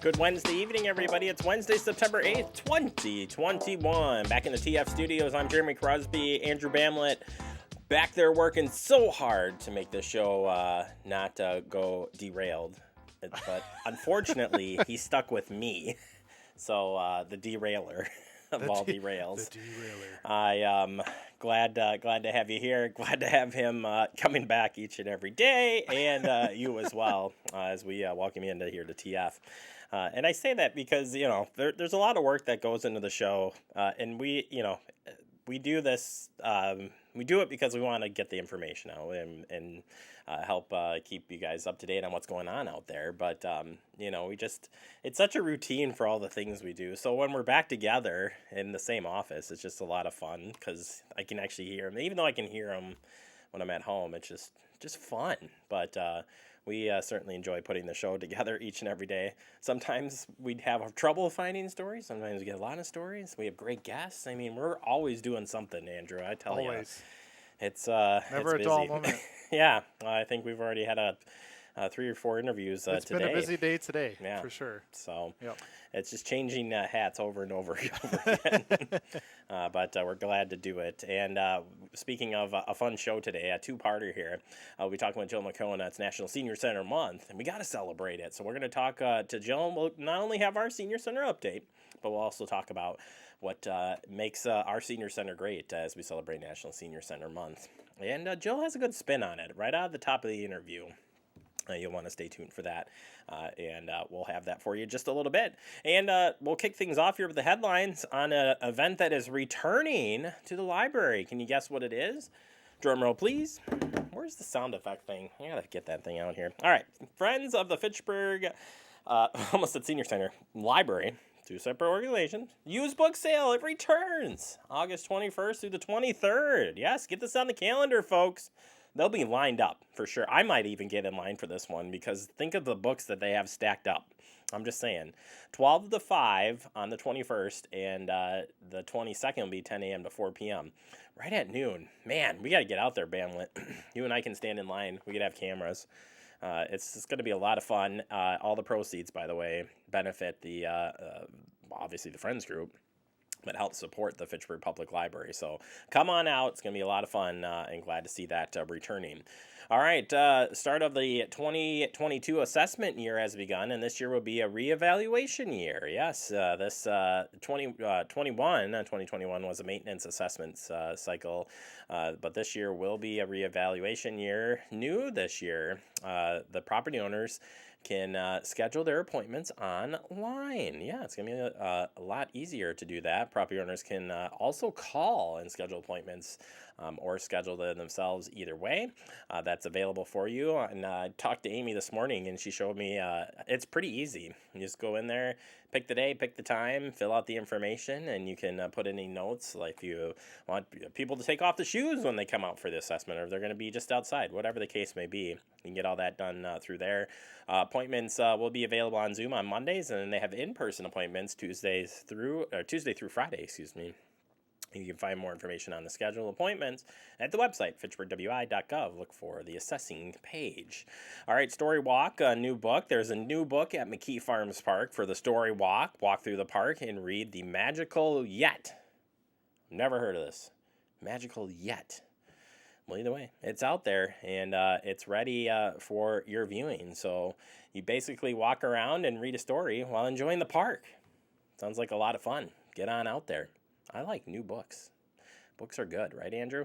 Good Wednesday evening, everybody. It's Wednesday, September 8th, 2021. Back in the TF studios, I'm Jeremy Crosby, Andrew Bamlett, back there working so hard to make this show not go derailed. But unfortunately, he's stuck with me. So the derailer of all derails. The derailer. I am glad to have you here. Glad to have him coming back each and every day, and you as well, as we welcome you into here to TF. And I say that because, there's a lot of work that goes into the show, and we do this, we do it because we want to get the information out and help keep you guys up to date on what's going on out there. But, it's such a routine for all the things we do. So when we're back together in the same office, it's just a lot of fun because I can actually hear them. Even though I can hear them when I'm at home, it's just fun. But we certainly enjoy putting the show together each and every day. Sometimes we'd have trouble finding stories. Sometimes we get a lot of stories. We have great guests. I mean, we're always doing something, Andrew. I tell you. Always. It's Never it's a dull busy. moment. Yeah, I think we've already had 3 or 4 interviews today. It's been a busy day today, Yeah. for sure. So Yep. it's just changing hats over and over again. But we're glad to do it. And speaking of a fun show today, a two-parter here. We'll be talking with Jill McCona. It's National Senior Center Month, and we got to celebrate it. So we're going to talk to Jill. We'll not only have our Senior Center update, but we'll also talk about what makes our Senior Center great as we celebrate National Senior Center Month. And Jill has a good spin on it right out of the top of the interview. You'll want to stay tuned for that, and we'll have that for you just a little bit. And we'll kick things off here with the headlines on an event that is returning to the library. Can you guess what it is? Drum roll, please. Where's the sound effect thing? I gotta get that thing out here. All right, Friends of the Fitchburg, almost at Senior Center Library, 2 separate organizations. Used book sale, it returns August 21st through the 23rd. Yes, get this on the calendar, folks. They'll be lined up for sure. I might even get in line for this one because think of the books that they have stacked up. I'm just saying. 12 to 5 on the 21st, and the 22nd will be 10 a.m. to 4 p.m. Right at noon. Man, we got to get out there, Bamlet. You and I can stand in line. We could have cameras. It's going to be a lot of fun. All the proceeds, by the way, benefit the obviously the Friends group, but help support the Fitchburg Public Library. So come on out. It's going to be a lot of fun, and glad to see that returning. All right, start of the 2022 assessment year has begun, and this year will be a reevaluation year. Yes, this 2021 was a maintenance assessments cycle, but this year will be a reevaluation year. New this year, the property owners can schedule their appointments online. Yeah, it's going to be a lot easier to do that. Property owners can also call and schedule appointments or schedule them themselves either way. That's available for you. And I talked to Amy this morning, and she showed me it's pretty easy. You just go in there, pick the day, pick the time, fill out the information, and you can put any notes, like if you want people to take off the shoes when they come out for the assessment, or if they're going to be just outside, whatever the case may be. You can get all that done through there. Appointments will be available on Zoom on Mondays, and then they have in-person appointments Tuesday through Friday, excuse me. You can find more information on the schedule appointments at the website, fitchburgwi.gov. Look for the assessing page. All right, Story Walk, a new book. There's a new book at McKee Farms Park for the Story Walk. Walk through the park and read The Magical Yet. Never heard of this. Magical Yet. Well, either way, it's out there, and it's ready for your viewing. So you basically walk around and read a story while enjoying the park. Sounds like a lot of fun. Get on out there. I like new books. Books are good, right, Andrew?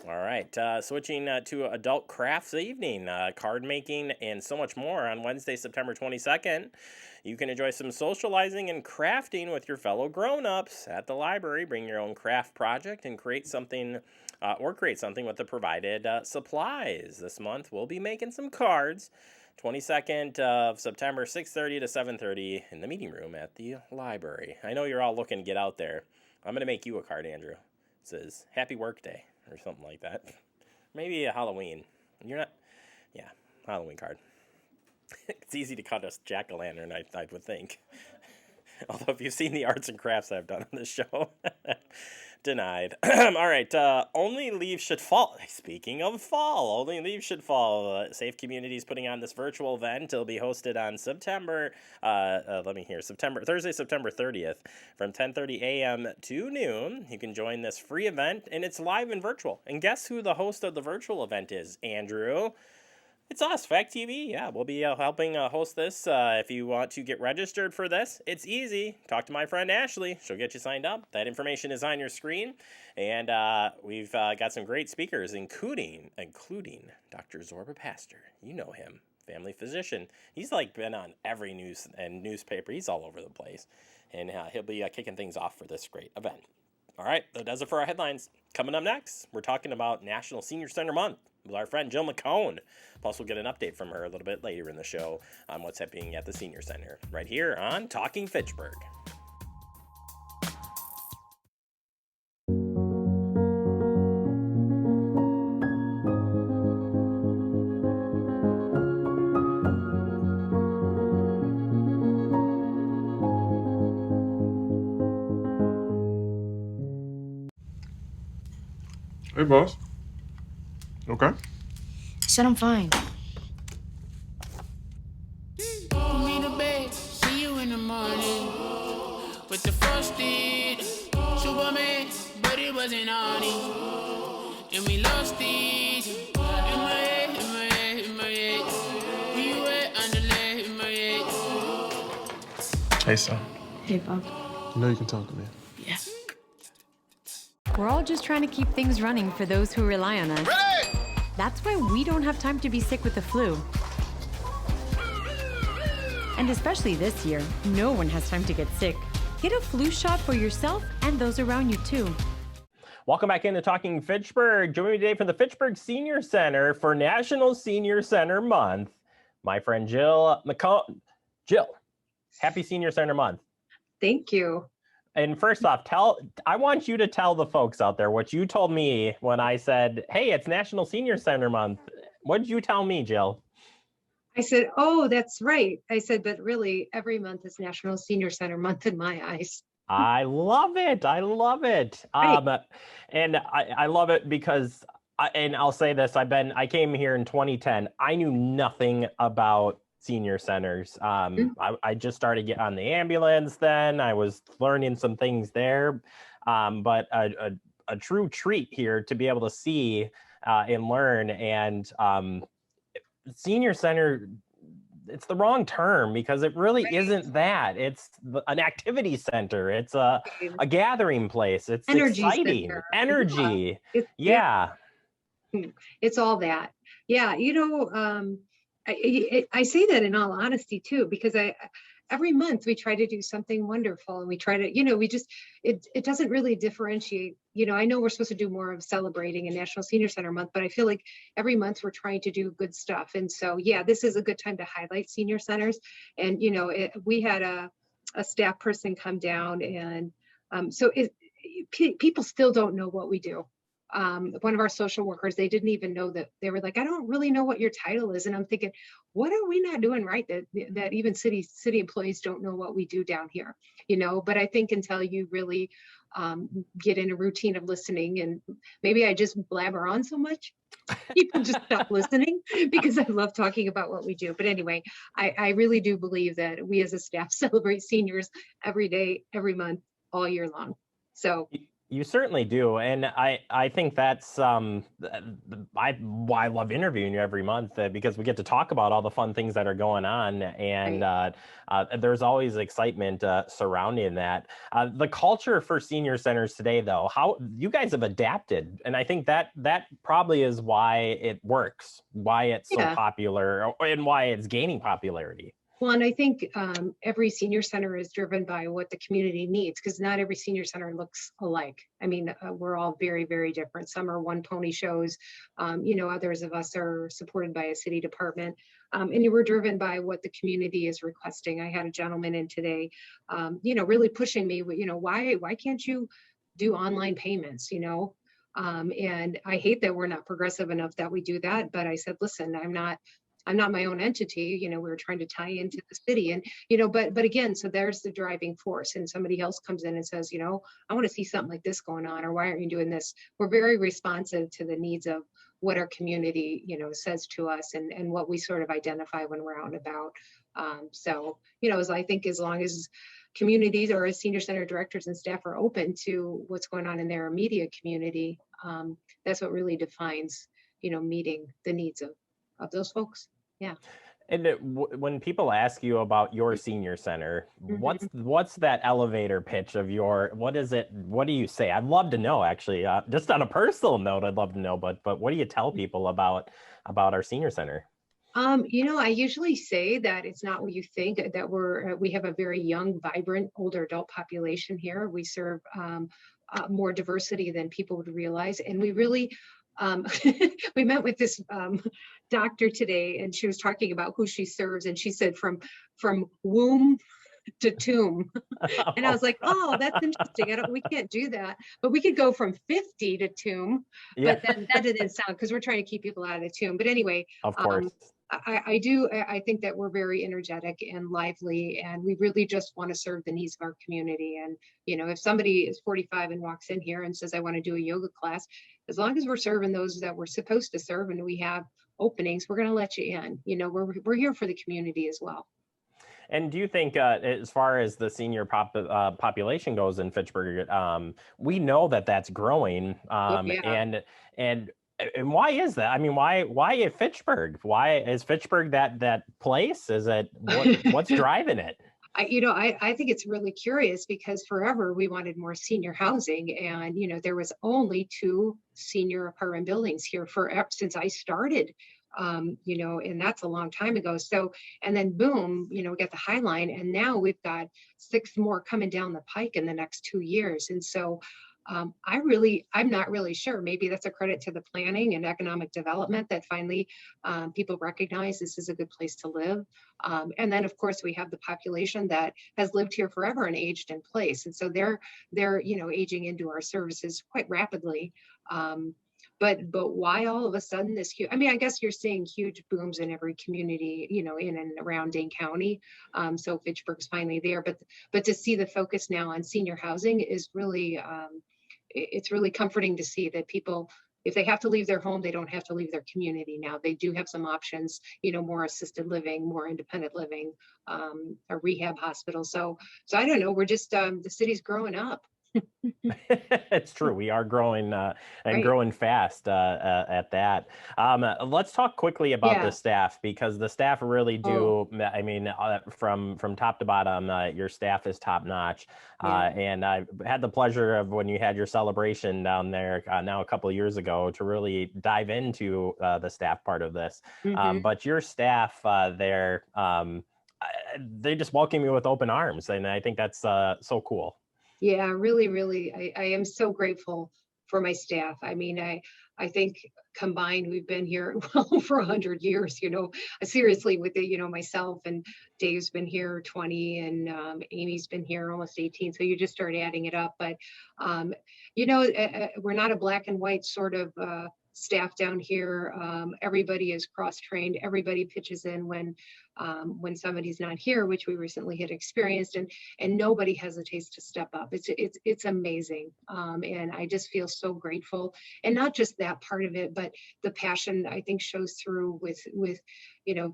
All right, switching to adult crafts evening, card making, and so much more on Wednesday, September 22nd. You can enjoy some socializing and crafting with your fellow grown-ups at the library. Bring your own craft project and create something with the provided supplies. This month, we'll be making some cards. 22nd of September, 6:30 to 7:30 in the meeting room at the library. I know you're all looking to get out there. I'm going to make you a card, Andrew. It says, Happy Work Day, or something like that. Maybe a Halloween. You're not... Yeah, Halloween card. It's easy to cut a jack-o'-lantern, I would think. Although if you've seen the arts and crafts I've done on this show, denied. All right. Only leaves should fall. Speaking of fall, only leaves should fall. Safe Communities putting on this virtual event. It'll be hosted on Thursday, September 30th from 10:30 a.m. to noon. You can join this free event, and it's live and virtual. And guess who the host of the virtual event is, Andrew? It's us, Fact TV. Yeah, we'll be helping host this. If you want to get registered for this, it's easy. Talk to my friend Ashley. She'll get you signed up. That information is on your screen. And we've got some great speakers, including Dr. Zorba Pastor. You know him, family physician. He's like been on every news and newspaper. He's all over the place. And he'll be kicking things off for this great event. All right, that does it for our headlines. Coming up next, we're talking about National Senior Center Month with our friend Jill McCone. Plus, we'll get an update from her a little bit later in the show on what's happening at the Senior Center, right here on Talking Fitchburg. Hey, boss. Okay. Said I'm fine. Put me to bed, see you in the morning. With the frosted Superman, but it wasn't on it. And we lost it. In my head, in my head, in my head. Where you at? Underlay, in my head. Hey, son. Hey, Bob. You know you can talk to me. Yeah. We're all just trying to keep things running for those who rely on us. Ready! That's why we don't have time to be sick with the flu. And especially this year, no one has time to get sick. Get a flu shot for yourself and those around you too. Welcome back into Talking Fitchburg. Joining me today from the Fitchburg Senior Center for National Senior Center Month, my friend Jill McCone. Jill, happy Senior Center Month. Thank you. And first off, I want you to tell the folks out there what you told me when I said, hey, it's National Senior Center Month. What did you tell me, Jill? I said, oh, that's right. I said, but really every month is National Senior Center Month in my eyes. I love it. I love it. Right. And I love it because, and I'll say this, I came here in 2010. I knew nothing about senior centers. I just started getting on the ambulance then. I was learning some things there, but a true treat here to be able to see and learn. And senior center, it's the wrong term because it really isn't that. It's an activity center. It's a gathering place. It's Energy exciting. center. Energy. Yeah. It's all that. Yeah. I say that in all honesty too, because every month we try to do something wonderful and we try to, it doesn't really differentiate. I know we're supposed to do more of celebrating a National Senior Center Month, but I feel like every month we're trying to do good stuff. And so, yeah, this is a good time to highlight senior centers. And, we had a staff person come down and people still don't know what we do. One of our social workers, they didn't even know that. They were like, I don't really know what your title is. And I'm thinking, what are we not doing right that even city employees don't know what we do down here, but I think until you really get in a routine of listening, and maybe I just blabber on so much, people just stop listening because I love talking about what we do. But anyway, I really do believe that we as a staff celebrate seniors every day, every month, all year long. So you certainly do. And I think that's why I love interviewing you every month, because we get to talk about all the fun things that are going on. And there's always excitement surrounding that. The culture for senior centers today, though, how you guys have adapted. And I think that probably is why it works, why it's so popular, and why it's gaining popularity. Well, and I think every senior center is driven by what the community needs, because not every senior center looks alike. I mean, we're all very, very different. Some are one pony shows. Others of us are supported by a city department. And we're driven by what the community is requesting. I had a gentleman in today, really pushing me, why can't you do online payments, and I hate that we're not progressive enough that we do that. But I said, listen, I'm not I'm not my own entity. We were trying to tie into the city, and but again, so there's the driving force, and somebody else comes in and says, I want to see something like this going on, or why aren't you doing this? We're very responsive to the needs of what our community, says to us, and what we sort of identify when we're out and about. So, as I think as long as communities or as senior center directors and staff are open to what's going on in their immediate community, that's what really defines, meeting the needs of those folks. Yeah. And when people ask you about your senior center, Mm-hmm. what's that elevator pitch of what is it? What do you say? I'd love to know, actually, just on a personal note, I'd love to know, but what do you tell people about our senior center? I usually say that it's not what you think, that we have a very young, vibrant, older adult population here. We serve more diversity than people would realize. And we really, we met with this doctor today, and she was talking about who she serves. And she said from womb to tomb. And I was like, oh, that's interesting. We can't do that, but we could go from 50 to tomb. Yeah. But that didn't sound, because we're trying to keep people out of the tomb. But anyway, Of course. I think that we're very energetic and lively, and we really just want to serve the needs of our community. And, if somebody is 45 and walks in here and says, I want to do a yoga class, as long as we're serving those that we're supposed to serve and we have openings, we're going to let you in. We're here for the community as well. And do you think, as far as the senior population goes in Fitchburg, we know that that's growing, Yeah. and why is that? I mean, why Fitchburg? Why is Fitchburg that place? Is it what's driving it? I think it's really curious, because forever we wanted more senior housing, and there was only 2 senior apartment buildings here since I started. And that's a long time ago. So, and then boom, we got the High Line, and now we've got 6 more coming down the pike in the next 2 years. And so I'm not really sure. Maybe that's a credit to the planning and economic development that finally people recognize this is a good place to live. And then, of course, we have the population that has lived here forever and aged in place. And so they're aging into our services quite rapidly. But why all of a sudden this huge? I mean, I guess you're seeing huge booms in every community, in and around Dane County. So Fitchburg's finally there, but to see the focus now on senior housing is really, it's really comforting to see that people, if they have to leave their home, they don't have to leave their community now. They do have some options, more assisted living, more independent living, a rehab hospital. So I don't know. We're just the city's growing up. It's true. We are growing and Right. growing fast at that. Let's talk quickly about the staff, because the staff really do. I mean, from top to bottom, your staff is top notch. And I had the pleasure of, when you had your celebration down there now a couple of years ago, to really dive into the staff part of this. But your staff there, they just welcome you with open arms, and I think that's so cool. Yeah, really, really. I am so grateful for my staff. I mean, I think combined, we've been here well for 100 years, seriously, with myself, and Dave's been here 20, and Amy's been here almost 18. So you just start adding it up. But, we're not a black and white sort of staff down here. Everybody is cross-trained. Everybody pitches in when somebody's not here, which we recently had experienced, and nobody hesitates to step up. It's amazing. And I just feel so grateful. And not just that part of it, but the passion, I think, shows through with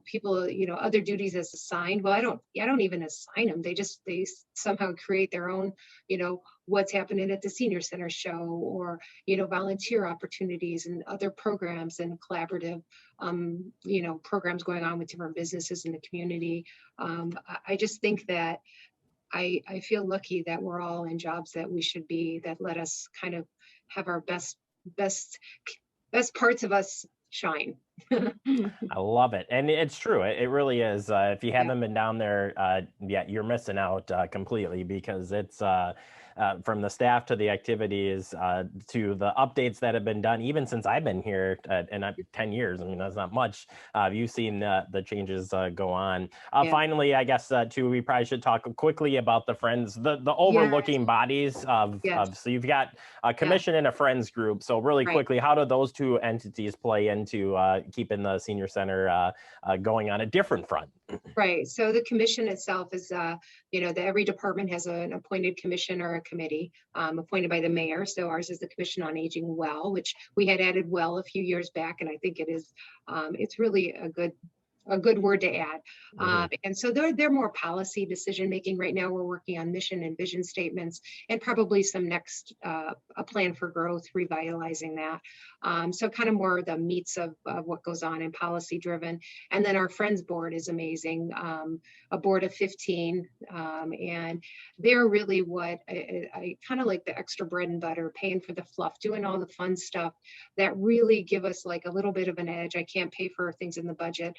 people, other duties as assigned. Well, I don't even assign them. They somehow create their own, what's happening at the senior center show, or, volunteer opportunities and other programs and collaborative, programs going on with different businesses in the community. I just think that I feel lucky that we're all in jobs that we should be, that let us kind of have our best parts of us shine. I love it. And it's true. It really is. If you haven't been down there, you're missing out completely, because it's from the staff to the activities to the updates that have been done, even since I've been here, and 10 years. I mean, that's not much. You've seen the changes go on. Finally, I guess, too, we probably should talk quickly about the Friends, the overlooking bodies of, so you've got a commission and a Friends group. So really quickly, how do those 2 entities play into keeping the senior center going on a different front. Right. So the commission itself is, every department has an appointed commission or a committee appointed by the mayor. So ours is the Commission on Aging Well, which we had added well a few years back, and I think it's really a good word to add. And so they're more policy decision making. Right now we're working on mission and vision statements and probably some next a plan for growth, revitalizing that. So kind of more the meats of what goes on in policy driven. And then our Friends Board is amazing, a board of 15. And they're really what I kind of like the extra bread and butter, paying for the fluff, doing all the fun stuff that really give us like a little bit of an edge. I can't pay for things in the budget.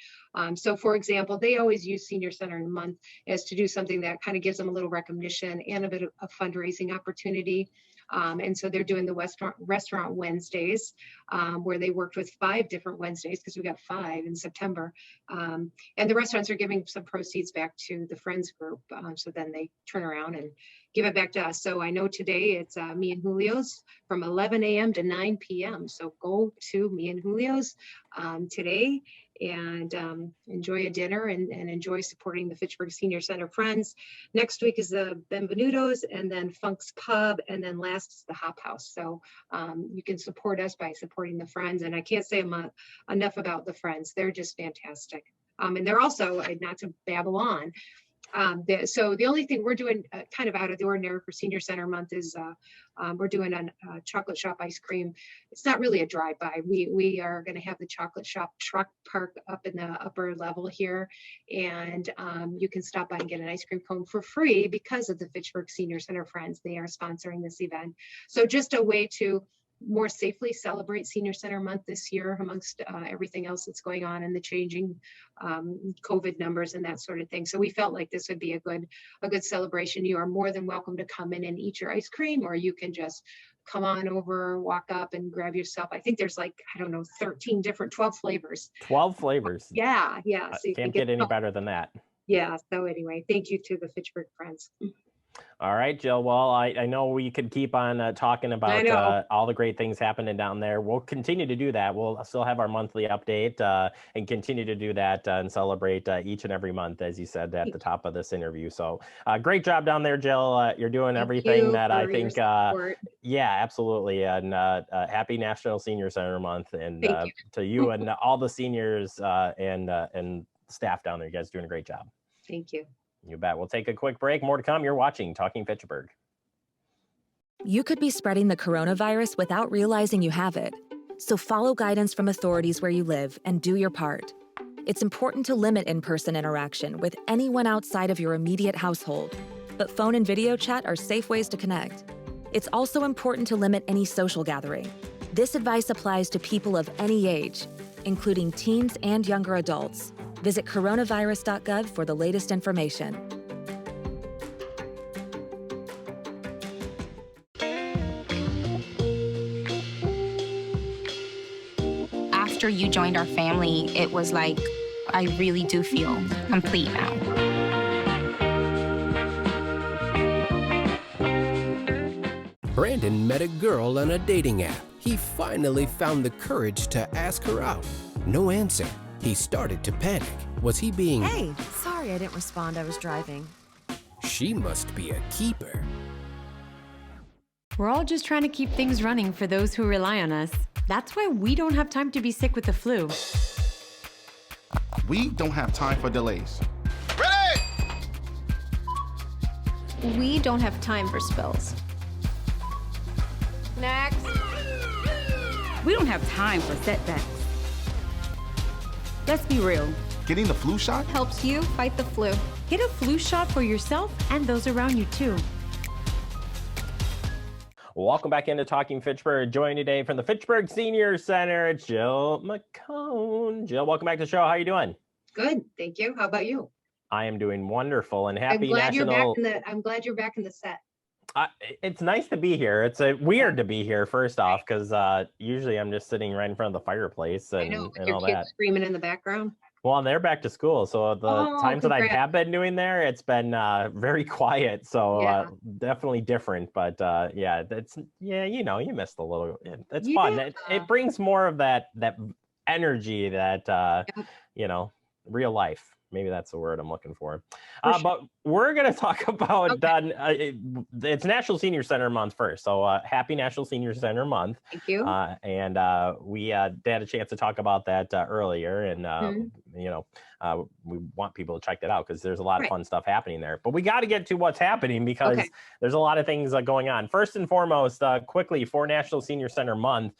So for example, they always use Senior Center Month as to do something that kind of gives them a little recognition and a bit of a fundraising opportunity. And so they're doing the restaurant Wednesdays, where they worked with 5 different Wednesdays, because we got 5 in September. And the restaurants are giving some proceeds back to the Friends group. So then they turn around and give it back to us. So I know today it's me and Julio's from 11 a.m. to 9 p.m. So go to me and Julio's today and enjoy a dinner and enjoy supporting the Fitchburg Senior Center Friends. Next week is the Benvenutos, and then Funk's Pub, and then last is the Hop House. So you can support us by supporting the Friends. And I can't say enough about the Friends. They're just fantastic. And they're also, not to babble on, so the only thing we're doing kind of out of the ordinary for Senior Center Month is we're doing a chocolate shop ice cream. It's not really a drive-by. We are going to have the chocolate shop truck park up in the upper level here, and you can stop by and get an ice cream cone for free because of the Fitchburg Senior Center Friends. They are sponsoring this event. So just a way to more safely celebrate Senior Center Month this year amongst everything else that's going on and the changing COVID numbers and that sort of thing. So we felt like this would be a good celebration. You are more than welcome to come in and eat your ice cream, or you can just come on over, walk up and grab yourself. I think there's 12 flavors. 12 flavors. Yeah. So can't get any better than that. Yeah. So anyway, thank you to the Fitchburg Friends. All right, Jill. Well, I know we could keep on talking about all the great things happening down there. We'll continue to do that. We'll still have our monthly update and continue to do that and celebrate each and every month, as you said at the top of this interview. So great job down there, Jill. You're doing everything that I think. Yeah, absolutely. And happy National Senior Center Month. And to you and all the seniors and staff down there. You guys are doing a great job. Thank you. You bet. We'll take a quick break. More to come. You're watching Talking Fitchburg. You could be spreading the coronavirus without realizing you have it. So follow guidance from authorities where you live and do your part. It's important to limit in-person interaction with anyone outside of your immediate household, but phone and video chat are safe ways to connect. It's also important to limit any social gathering. This advice applies to people of any age, including teens and younger adults. Visit coronavirus.gov for the latest information. After you joined our family, it was like, I really do feel complete now. Brandon met a girl on a dating app. He finally found the courage to ask her out. No answer. He started to panic. Was he being... Hey, sorry I didn't respond. I was driving. She must be a keeper. We're all just trying to keep things running for those who rely on us. That's why we don't have time to be sick with the flu. We don't have time for delays. Ready! We don't have time for spills. Next. We don't have time for setbacks. Let's be real. Getting the flu shot helps you fight the flu. Get a flu shot for yourself and those around you too. Welcome back into Talking Fitchburg. Joined today from the Fitchburg Senior Center, Jill McCone. Jill, welcome back to the show. How are you doing? Good, thank you. How about you? I am doing wonderful and happy I'm glad National. I'm glad you're back in the set. It's nice to be here. It's weird to be here, first off, because usually I'm just sitting right in front of the fireplace and, I know, and your all kids that. Screaming in the background. Well, they're back to school, so the times that I congrats. have been doing there, it's been very quiet. So definitely different, but you missed a little. It's fun. It brings more of that energy that Yep, you know, real life. Maybe that's the word I'm looking for. for sure. But we're going to talk about Okay, it's National Senior Center Month first. So happy National Senior Center Month. thank you. And we had a chance to talk about that earlier. And, Mhm. you know, we want people to check that out because there's a lot of Right. fun stuff happening there. But we got to get to what's happening because Okay. there's a lot of things going on. First and foremost, quickly for National Senior Center Month,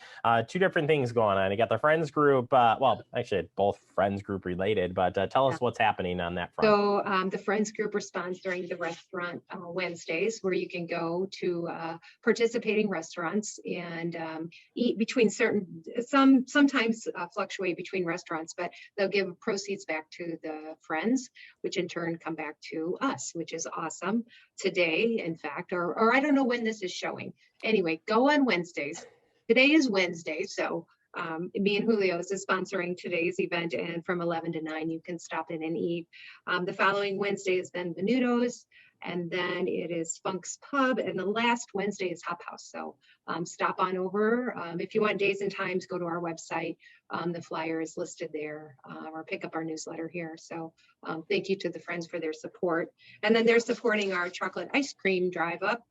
two different things going on. You got the Friends group. Well, actually, both Friends group related, but tell Yeah. us what's happening on that front. So the Friends group are sponsoring the restaurant Wednesdays, where you can go to participating restaurants and eat between sometimes fluctuate between restaurants, but they'll give proceeds back to the friends, which in turn come back to us, which is awesome. Today, in fact, or I don't know when this is showing. Anyway, go on Wednesdays. Today is Wednesday, so me and Julio's is sponsoring today's event, and from 11 to 9, you can stop in and eat. The following Wednesday is Benvenuto's, and then it is Funk's Pub, and the last Wednesday is Hop House. So stop on over. If you want days and times, go to our website. The flyer is listed there, or pick up our newsletter here. So thank you to the friends for their support. And then they're supporting our chocolate ice cream drive up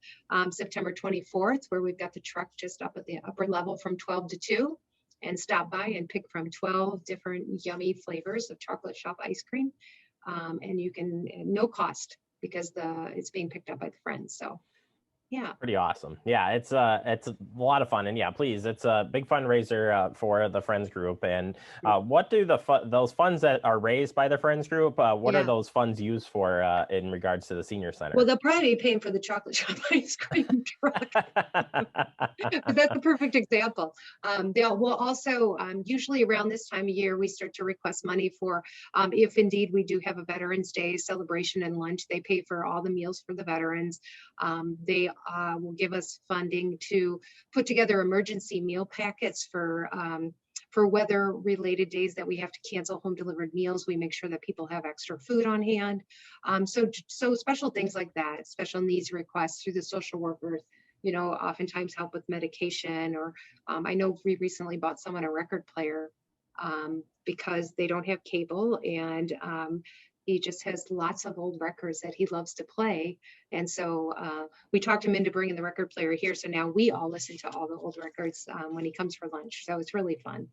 September 24th, where we've got the truck just up at the upper level from 12 to 2. And stop by and pick from 12 different yummy flavors of chocolate shop ice cream. And you can, no cost, because it's being picked up by the friends. So yeah. Pretty awesome. Yeah, it's a lot of fun, and yeah, please, it's a big fundraiser for the Friends group. And what do those funds that are raised by the Friends group? What are Yeah. those funds used for in regards to the senior center? Well, they'll probably be paying for the chocolate shop ice cream truck. But that's a perfect example. We'll also, usually around this time of year, we start to request money for, if indeed we do have a Veterans Day celebration and lunch, they pay for all the meals for the veterans. They will give us funding to put together emergency meal packets for weather-related days that we have to cancel home delivered meals. We make sure that people have extra food on hand. So special things like that, special needs requests through the social workers, oftentimes help with medication, or I know we recently bought someone a record player because they don't have cable, and he just has lots of old records that he loves to play. And so we talked him into bringing the record player here. So now we all listen to all the old records when he comes for lunch. So it's really fun.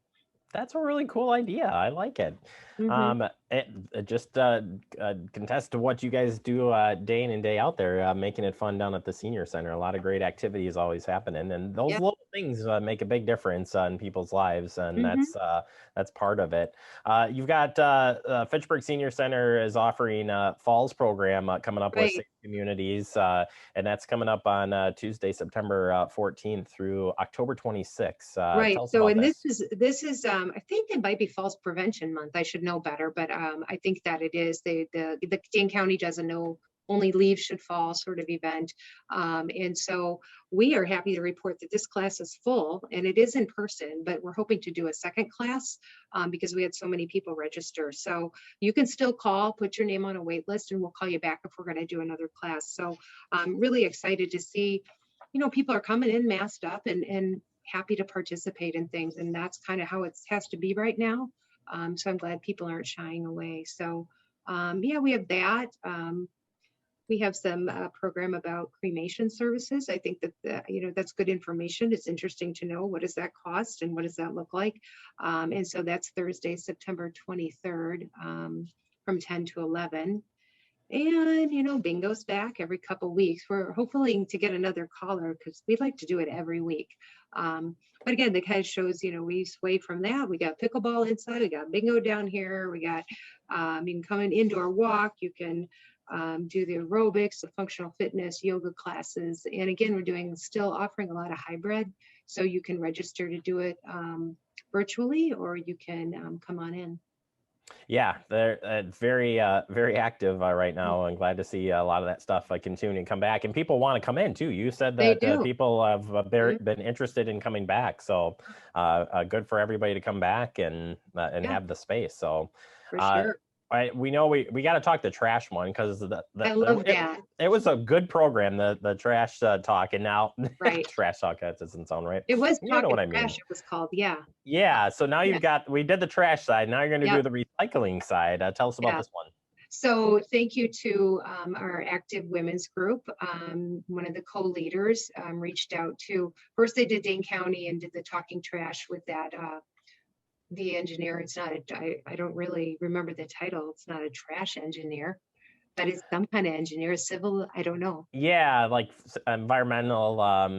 That's a really cool idea. I like it. Mhm. It just contest to what you guys do day in and day out there, making it fun down at the senior center. A lot of great activities always happening, and those Yep. little things make a big difference in people's lives, and Mhm. that's part of it. You've got Fitchburg Senior Center is offering a Falls program coming up with Right. 6 communities, and that's coming up on Tuesday, September 14th through October 26th. Right. Tell us So, about and this. this is I think it might be Falls Prevention Month. I should know better, but I think that it is. The Dane County does a no only leaves should fall sort of event, and so we are happy to report that this class is full, and it is in person. But we're hoping to do a second class because we had so many people register. So you can still call, put your name on a wait list, and we'll call you back if we're going to do another class. So I'm really excited to see, people are coming in masked up and happy to participate in things, and that's kind of how it has to be right now. So I'm glad people aren't shying away. So yeah, we have that. We have some program about cremation services. I think that that's good information. It's interesting to know, what does that cost and what does that look like. And so that's Thursday, September 23rd, from 10 to 11. And bingo's back every couple weeks. We're hopefully to get another caller because we'd like to do it every week. But again, the kind of shows, we sway from that. We got pickleball inside, we got bingo down here, we got you can come in indoor walk, you can do the aerobics, the functional fitness, yoga classes. And again, we're still offering a lot of hybrid. So you can register to do it virtually, or you can come on in. Yeah, they're very active right now. I'm glad to see a lot of that stuff continue to come back, and people want to come in too. You said They that do. people have been interested in coming back, so good for everybody to come back and Yeah. have the space. So For sure. We know we got to talk the trash one because I love that. It was a good program, the trash talk, and now Right. trash talk, that doesn't sound right. It was You know what I Talking mean. Trash, it was called, yeah. Yeah, so now we did the trash side. Now you're going to do the recycling side. Tell us about this one. So thank you to our active women's group. One of the co-leaders reached out to, first they did Dane County and did the Talking Trash with that, the engineer. It's not I don't really remember the title. It's not a trash engineer, but it's some kind of engineer, civil, I don't know. Yeah, like environmental,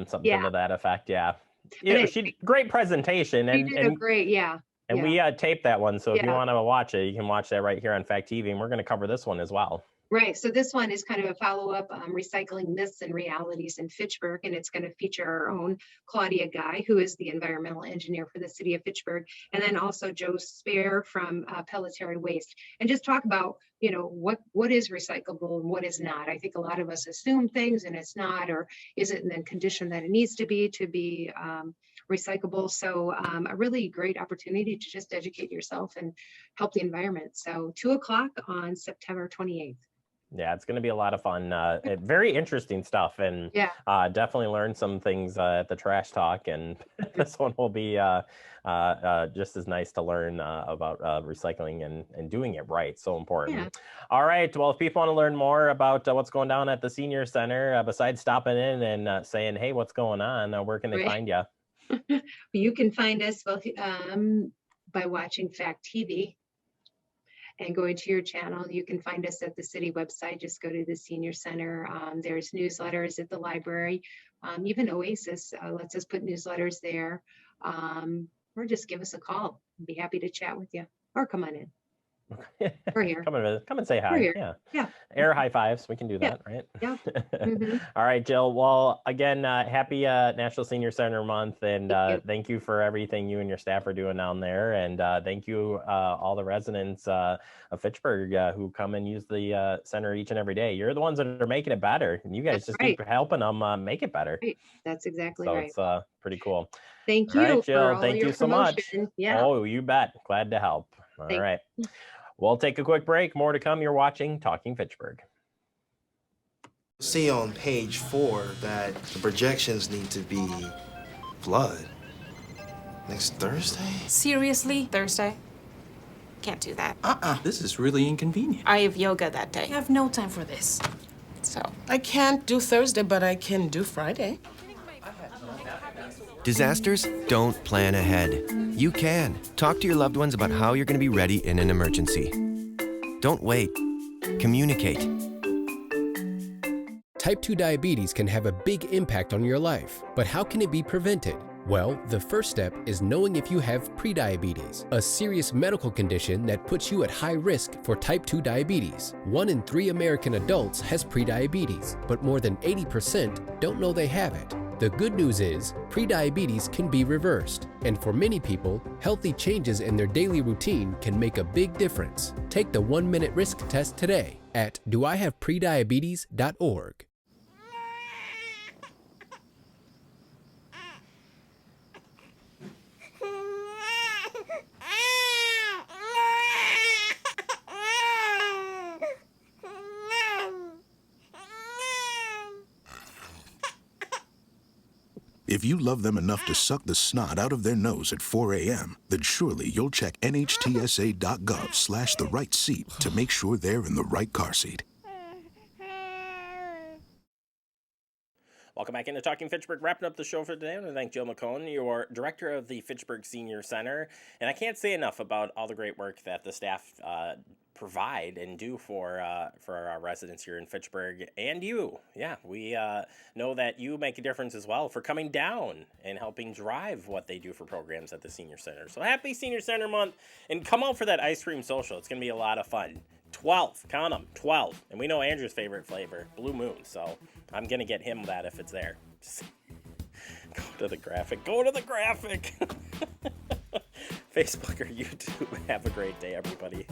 something to that effect. Yeah. She great presentation. She did a great, And we taped that one, so if you want to watch it, you can watch that right here on Fact TV, and we're going to cover this one as well. Right. So this one is kind of a follow-up, recycling myths and realities in Fitchburg, and it's going to feature our own Claudia Guy, who is the environmental engineer for the city of Fitchburg, and then also Joe Spear from Pelletary Waste, and just talk about, what is recyclable and what is not. I think a lot of us assume things and it's not, or is it in the condition that it needs to be recyclable. So a really great opportunity to just educate yourself and help the environment. So 2:00 on September 28th. Yeah, it's going to be a lot of fun. Very interesting stuff, and definitely learn some things at the trash talk. And this one will be just as nice to learn about recycling and doing it right. So important. Yeah. All right. Well, if people want to learn more about what's going down at the Senior Center, besides stopping in and saying, "Hey, what's going on?" Where can they find you? You can find us by watching Fact TV. And going to your channel, you can find us at the city website. Just go to the Senior Center. There's newsletters at the library. Even Oasis lets us put newsletters there. Or just give us a call. I'd be happy to chat with you. Or come on in. We're here. Come and say hi. We're here. Yeah. Air high fives. We can do that, right? Yeah. Mm-hmm. All right, Jill. Well, again, happy National Senior Center Month, and thank you for everything you and your staff are doing down there, and thank you all the residents of Fitchburg who come and use the center each and every day. You're the ones that are making it better, and you guys keep helping them make it better. Right. That's exactly so right. It's pretty cool. Thank you, all right, Jill. for all thank your you so much. Yeah. Oh, you bet. Glad to help. All right. We'll take a quick break. More to come. You're watching Talking Fitchburg. See on page 4 that the projections need to be flood next Thursday. Seriously? Thursday? Can't do that. This is really inconvenient. I have yoga that day. I have no time for this. So. I can't do Thursday, but I can do Friday. Disasters don't plan ahead. You can. Talk to your loved ones about how you're going to be ready in an emergency. Don't wait. Communicate. Type 2 diabetes can have a big impact on your life, but how can it be prevented? Well, the first step is knowing if you have prediabetes, a serious medical condition that puts you at high risk for type 2 diabetes. 1 in 3 American adults has prediabetes, but more than 80% don't know they have it. The good news is, prediabetes can be reversed, and for many people, healthy changes in their daily routine can make a big difference. Take the 1-minute risk test today at doihaveprediabetes.org. If you love them enough to suck the snot out of their nose at 4 a.m., then surely you'll check nhtsa.gov/the right seat to make sure they're in the right car seat. Welcome back into Talking Fitchburg. Wrapping up the show for today, I want to thank Jill McCone, your director of the Fitchburg Senior Center. And I can't say enough about all the great work that the staff provide and do for our residents here in Fitchburg and you. Yeah, we know that you make a difference as well for coming down and helping drive what they do for programs at the Senior Center. So happy Senior Center Month, and come out for that ice cream social. It's going to be a lot of fun. 12, count them, 12. And we know Andrew's favorite flavor, Blue Moon. So I'm going to get him that if it's there. Just go to the graphic. Go to the graphic. Facebook or YouTube. Have a great day, everybody.